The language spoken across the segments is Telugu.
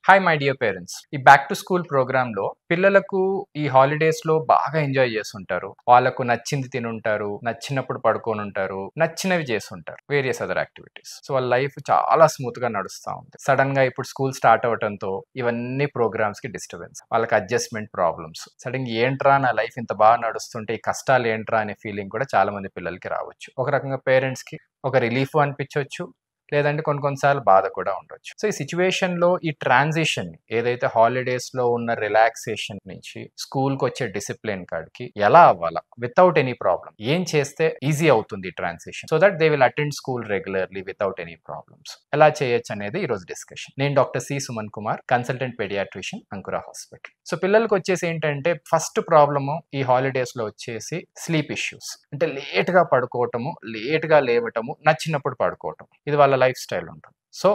Hi my dear parents. ఈ బ్యాక్ టు స్కూల్ ప్రోగ్రామ్ లో పిల్లలకు ఈ హాలిడేస్ లో బాగా ఎంజాయ్ చేస్తుంటారు. వాళ్ళకు నచ్చింది తినుంటారు, నచ్చినప్పుడు పడుకొని ఉంటారు, నచ్చినవి చేస్తుంటారు, వేరియస్ అదర్ యాక్టివిటీస్. సో వాళ్ళ లైఫ్ చాలా స్మూత్ గా నడుస్తూ ఉంది. సడన్ గా ఇప్పుడు స్కూల్ స్టార్ట్ అవడంతో ఇవన్నీ ప్రోగ్రామ్స్ కి డిస్టర్బెన్స్, వాళ్ళకి అడ్జస్ట్మెంట్ ప్రాబ్లమ్స్, సడన్ గా ఏంట్రా నా లైఫ్ ఇంత బాగా నడుస్తుంటే ఈ కష్టాలు ఏంట్రా అనే ఫీలింగ్ కూడా చాలా మంది పిల్లలకి రావచ్చు. ఒక రకంగా పేరెంట్స్ కి ఒక రిలీఫ్ అనిపించవచ్చు, లేదంటే కొన్నిసార్లు బాధ కూడా ఉండొచ్చు. సో ఈ సిచ్యువేషన్ లో ఈ ట్రాన్సిషన్ ఏదైతే హాలిడేస్ లో ఉన్న రిలాక్సేషన్ నుంచి స్కూల్ కి వచ్చే డిసిప్లిన్ కాడికి ఎలా అవ్వాలా వితౌట్ ఎనీ ప్రాబ్లం, ఏం చేస్తే ఈజీ అవుతుంది transition, so that they will attend school regularly without any problems, ఎలా చేయొచ్చు అనేది ఈ రోజు డిస్కషన్. నేను doctor C Suman Kumar, consultant paediatrician, Ankura hospital. So పిల్లలకి వచ్చేసి ఏంటంటే ఫస్ట్ ప్రాబ్లము ఈ హాలిడేస్ లో వచ్చేసి స్లీప్ ఇష్యూస్. అంటే లేట్ గా పడుకోవటము, లేట్ గా లేవటము, నచ్చినప్పుడు పడుకోవటం, ఇది వాళ్ళ లైఫ్ స్టైల్ ఉంటుంది. సో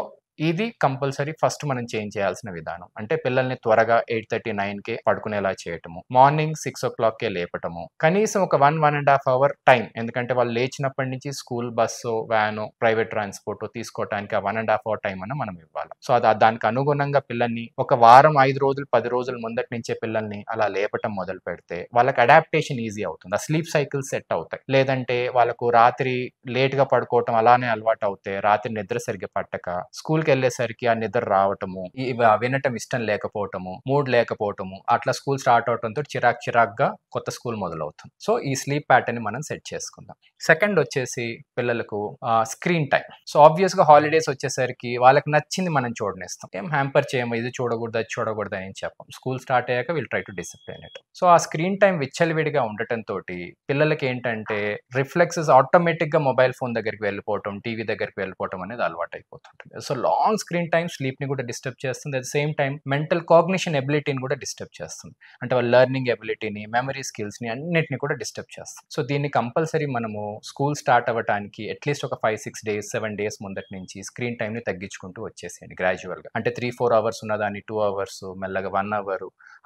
ఇది కంపల్సరీ ఫస్ట్ మనం చేంజ్ చేయాల్సిన విధానం. అంటే పిల్లల్ని త్వరగా 8:30-9కే పడుకునేలా చేయటము, మార్నింగ్ 6 o'clockకే లేపటము, కనీసం ఒక 1.5 hour టైం, ఎందుకంటే వాళ్ళు లేచినప్పటి నుంచి school bus, van, private transport తీసుకోవడానికి ఆ 1.5 hour టైం అన్న మనం ఇవ్వాలి. సో దానికి అనుగుణంగా పిల్లల్ని ఒక వారం, 5 రోజులు, 10 రోజుల ముందటి నుంచే పిల్లల్ని అలా లేపటం మొదలు పెడితే వాళ్ళకి అడాప్టేషన్ ఈజీ అవుతుంది, ఆ స్లీప్ సైకిల్ సెట్ అవుతాయి. లేదంటే వాళ్ళకు రాత్రి లేట్ గా పడుకోవటం అలానే అలవాటు అవుతే రాత్రి నిద్ర సరిగ్గా పట్టక స్కూల్కి వెళ్ళేసరికి ఆ నిద్ర రావటము, వినటం ఇష్టం లేకపోవటము, మూడ్ లేకపోవటము, అట్లా స్కూల్ స్టార్ట్ అవటంతో చిరాగ్గా కొత్త స్కూల్ మొదలవుతుంది. సో ఈ స్లీప్ ప్యాటర్న్ ని మనం సెట్ చేసుకుందాం. సెకండ్ వచ్చేసి పిల్లలకు స్క్రీన్ టైం. సో ఆబ్వియస్ గా హాలిడేస్ వచ్చేసరికి వాళ్ళకి నచ్చింది మనం చూడనిస్తాం, ఏం హ్యాంపర్ చేయము, ఇది చూడకూడదు అది చూడకూడదు అని చెప్పాం. స్కూల్ స్టార్ట్ అయ్యాక will try to discipline it. So ఆ స్క్రీన్ టైం విచ్చలవిడిగా ఉండటంతో పిల్లలకి ఏంటంటే రిఫ్లెక్సెస్ ఆటోమేటిక్ గా మొబైల్ ఫోన్ దగ్గరికి వెళ్ళిపోవటం, టీవీ దగ్గరికి వెళ్ళిపోవటం అనేది అలవాటు అయిపోతుంటుంది. So long screen time sleep ని కూడా డిస్టర్బ్ చేస్తుంది, at the same time mental cognition ఎబిలిటీని కూడా డిస్టర్బ్ చేస్తుంది. అంటే వాళ్ళ లెర్నింగ్ ఎబిలిటీని, మెమరీ స్కిల్స్ ని అన్నిటిని కూడా డిస్టర్బ్ చేస్తుంది. సో దీన్ని కంపల్సరీ మనము స్కూల్ స్టార్ట్ అవ్వడానికి అట్లీస్ట్ ఒక 5-6 days 7 days ముందటి నుంచి స్క్రీన్ టైం ని తగ్గించుకుంటూ వచ్చేసేయండి గ్రాడ్యువల్ గా. అంటే 3-4 hours ఉన్నదాన్ని 2 hours, మెల్లగా 1 hour,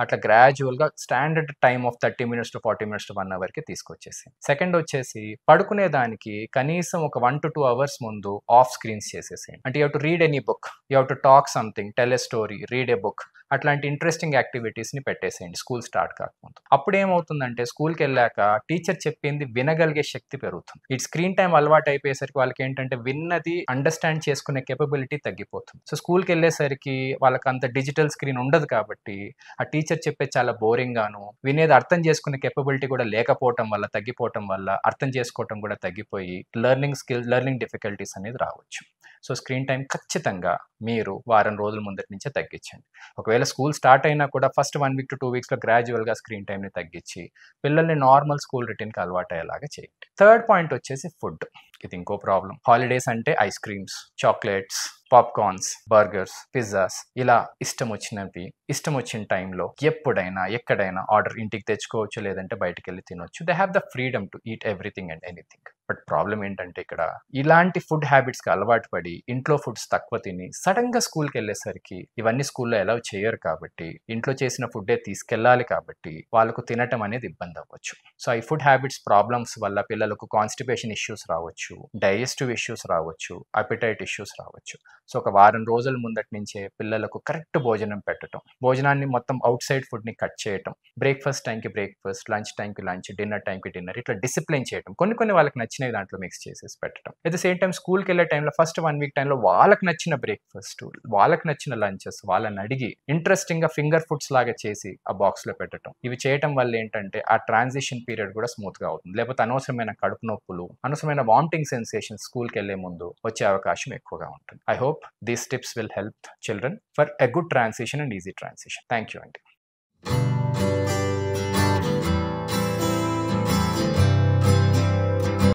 అట్లా గ్రాడ్యువల్ గా standard time of 30 minutes to 40 minutes to 1 hour కి తీసుకొచ్చేసి. సెకండ్ వచ్చేసి పడుకునే దానికి కనీసం ఒక 1 to 2 hours ముందు ఆఫ్ స్క్రీన్స్ చేసేసేయండి. అంటే you have to read any book, you have to talk something, tell a story, read A book, అట్లాంటి ఇంట్రెస్టింగ్ యాక్టివిటీస్ ని పెట్టేసేయండి స్కూల్ స్టార్ట్ కాకముందు. అప్పుడు ఏమవుతుందంటే స్కూల్కి వెళ్ళాక టీచర్ చెప్పింది వినగలిగే శక్తి పెరుగుతుంది. ఈ స్క్రీన్ టైం అలవాటు అయిపోయేసరికి వాళ్ళకి ఏంటంటే విన్నది అండర్స్టాండ్ చేసుకునే కేపబిలిటీ తగ్గిపోతుంది. సో స్కూల్కి వెళ్ళేసరికి వాళ్ళకి అంత డిజిటల్ స్క్రీన్ ఉండదు కాబట్టి ఆ టీచర్ చెప్పేది చాలా బోరింగ్ గాను, వినేది అర్థం చేసుకునే కేపబిలిటీ కూడా లేకపోవటం వల్ల, తగ్గిపోవటం వల్ల అర్థం చేసుకోవటం కూడా తగ్గిపోయి లెర్నింగ్ డిఫికల్టీస్ అనేది రావచ్చు. సో స్క్రీన్ టైం ఖచ్చితంగా మీరు వారం రోజుల ముందటి నుంచే తగ్గించండి. ఒకవేళ స్కూల్ స్టార్ట్ అయినా కూడా ఫస్ట్ 1 week to 2 weeks లో గ్రాడ్యువల్ గా స్క్రీన్ టైం ని తగ్గించి పిల్లల్ని నార్మల్ స్కూల్ రొటీన్ కి అలవాటు అయ్యేలాగా చేయండి. థర్డ్ పాయింట్ వచ్చేసి ఫుడ్. ఇది ఇంకో ప్రాబ్లం. హాలిడేస్ అంటే ice creams, chocolates, popcorns, burgers, pizzas, ఇలా ఇష్టం వచ్చినవి ఇష్టం వచ్చిన టైంలో ఎప్పుడైనా ఎక్కడైనా ఆర్డర్ ఇంటికి తెచ్చుకోవచ్చు, లేదంటే బయటకు వెళ్ళి తినొచ్చు. They have the freedom to eat everything and anything. But problem ఏంటంటే ఇక్కడ ఇలాంటి ఫుడ్ హ్యాబిట్స్ కి అలవాటు పడి ఇంట్లో ఫుడ్స్ తక్కువ తిని సడన్ గా స్కూల్కి వెళ్ళేసరికి ఇవన్నీ స్కూల్లో అలౌ చేయరు కాబట్టి, ఇంట్లో చేసిన ఫుడ్డే తీసుకెళ్ళాలి కాబట్టి వాళ్ళకు తినటం అనేది ఇబ్బంది అవ్వచ్చు. సో ఈ ఫుడ్ హ్యాబిట్స్ ప్రాబ్లమ్స్ వల్ల పిల్లలకు కాన్స్టిపేషన్ ఇష్యూస్ రావచ్చు, డైజెస్టివ్ ఇష్యూస్ రావచ్చు, అపిటైట్ ఇష్యూస్ రావచ్చు. సో ఒక వారం రోజుల ముందటి నుంచే పిల్లలకు కరెక్ట్ భోజనం పెట్టడం, భోజనాన్ని మొత్తం అవుట్ సైడ్ ఫుడ్ ని కట్ చేయటం, బ్రేక్ఫాస్ట్ టైంకి బ్రేక్ఫాస్ట్, లంచ్ టైంకి లంచ్, డిన్నర్ టైంకి డిన్నర్, ఇట్లా డిసిప్లిన్ చేయటం, కొన్ని వాళ్ళకి నచ్చినవి దాంట్లో మిక్స్ చేసేసి పెట్టడం. అట్ ద సేమ్ టైం స్కూల్కి వెళ్ళే టైంలో ఫస్ట్ 1 week టైంలో వాళ్ళకి నచ్చిన బ్రేక్ఫాస్ట్, వాళ్ళకి నచ్చిన లంచెస్ వాళ్ళని అడిగి ఇంట్రెస్టింగ్ గా ఫింగర్ ఫుడ్స్ లాగా చేసి ఆ బాక్స్ లో పెట్టడం. ఇవి చేయటం వల్ల ఏంటంటే ఆ ట్రాన్సిషన్ పీరియడ్ కూడా స్మూత్ గా అవుతుంది. లేకపోతే అనవసరమైన కడుపు నొప్పులు, అనవసరమైన వామిటింగ్ సెన్సేషన్స్ స్కూల్కి వెళ్లే ముందు వచ్చే అవకాశం ఎక్కువగా ఉంటుంది. I hope these tips will help children for a good transition and easy transition. Thank you, Andy.